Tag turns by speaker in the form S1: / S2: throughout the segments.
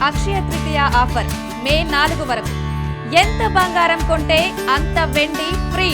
S1: Akshaya Tritiya offer మే 4 వరకు. ఎంత బంగారం కొంటే అంత వెండి ఫ్రీ.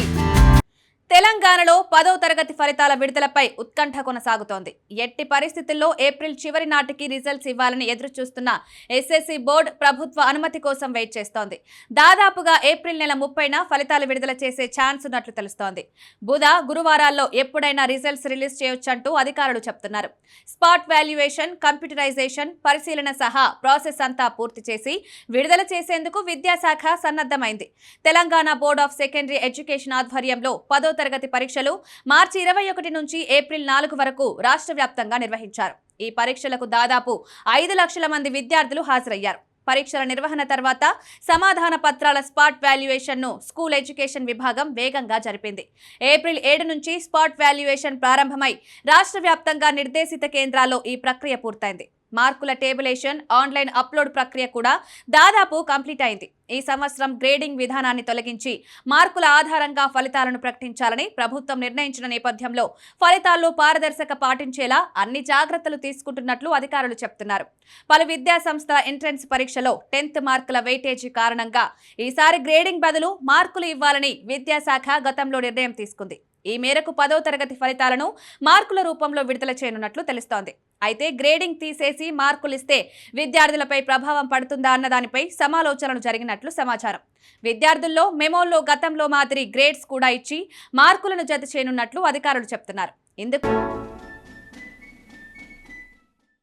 S1: తెలంగాణలో 10వ తరగతి ఫలితాల విడుదలపై ఉత్కంఠ కొనసాగుతోంది. ఎట్టి పరిస్థితుల్లో ఏప్రిల్ చివరి నాటికి రిజల్ట్స్ ఇవ్వాలని ఎదురుచూస్తున్న ఎస్ఎస్సీ బోర్డు ప్రభుత్వ అనుమతి కోసం వెయిట్ చేస్తోంది. దాదాపుగా ఏప్రిల్ నెల 30న ఫలితాలు విడుదల చేసే ఛాన్స్ ఉన్నట్లు తెలుస్తోంది. బుధ, గురువారాల్లో ఎప్పుడైనా రిజల్ట్స్ రిలీజ్ చేయొచ్చంటూ అధికారులు చెప్తున్నారు. స్పాట్ వాల్యుయేషన్, కంప్యూటరైజేషన్, పరిశీలన సహా ప్రాసెస్ అంతా పూర్తి చేసి విడుదల చేసేందుకు విద్యాశాఖ సన్నద్ధమైంది. Telangana board of secondary education ఆధ్వర్యంలో 10వ తరగతి పరీక్షలు మార్చి 21 నుంచి ఏప్రిల్ 4 వరకు రాష్ట్ర వ్యాప్తంగా నిర్వహించారు. ఈ పరీక్షలకు దాదాపు 5 లక్షల మంది విద్యార్థులు హాజరయ్యారు. పరీక్షల నిర్వహణ తర్వాత సమాధాన పత్రాల స్పాట్ వాల్యుయేషన్ ను స్కూల్ ఎడ్యుకేషన్ విభాగం వేగంగా జరిపింది. ఏప్రిల్ 7 నుంచి స్పాట్ వాల్యుయేషన్ ప్రారంభమై రాష్ట్ర వ్యాప్తంగా నిర్దేశిత కేంద్రాల్లో ఈ ప్రక్రియ పూర్తయింది. మార్కుల టేబులేషన్, ఆన్లైన్ అప్లోడ్ ప్రక్రియ కూడా దాదాపు కంప్లీట్ అయింది. ఈ సంవత్సరం గ్రేడింగ్ విధానాన్ని తొలగించి మార్కుల ఆధారంగా ఫలితాలను ప్రకటించాలని ప్రభుత్వం నిర్ణయించిన నేపథ్యంలో ఫలితాల్లో పారదర్శక పాటించేలా అన్ని జాగ్రత్తలు తీసుకుంటున్నట్లు అధికారులు చెప్తున్నారు. పలు విద్యా సంస్థల ఎంట్రన్స్ పరీక్షలో 10th మార్కుల వెయిటేజీ కారణంగా ఈసారి గ్రేడింగ్ బదులు మార్కులు ఇవ్వాలని విద్యాశాఖ గతంలో నిర్ణయం తీసుకుంది. ఈ మేరకు 10వ తరగతి ఫలితాలను మార్కుల రూపంలో విడుదల చేయనున్నట్లు తెలుస్తోంది. అయితే గ్రేడింగ్ తీసేసి మార్కులిస్తే విద్యార్థులపై ప్రభావం పడుతుందా అన్న దానిపై సమాలోచనలు జరిగినట్లు సమాచారం. విద్యార్థుల్లో మెమోల్లో గతంలో మాదిరి గ్రేడ్స్ కూడా ఇచ్చి మార్కులను జత చేయనున్నట్లు అధికారులు చెప్తున్నారు. ఇందుకు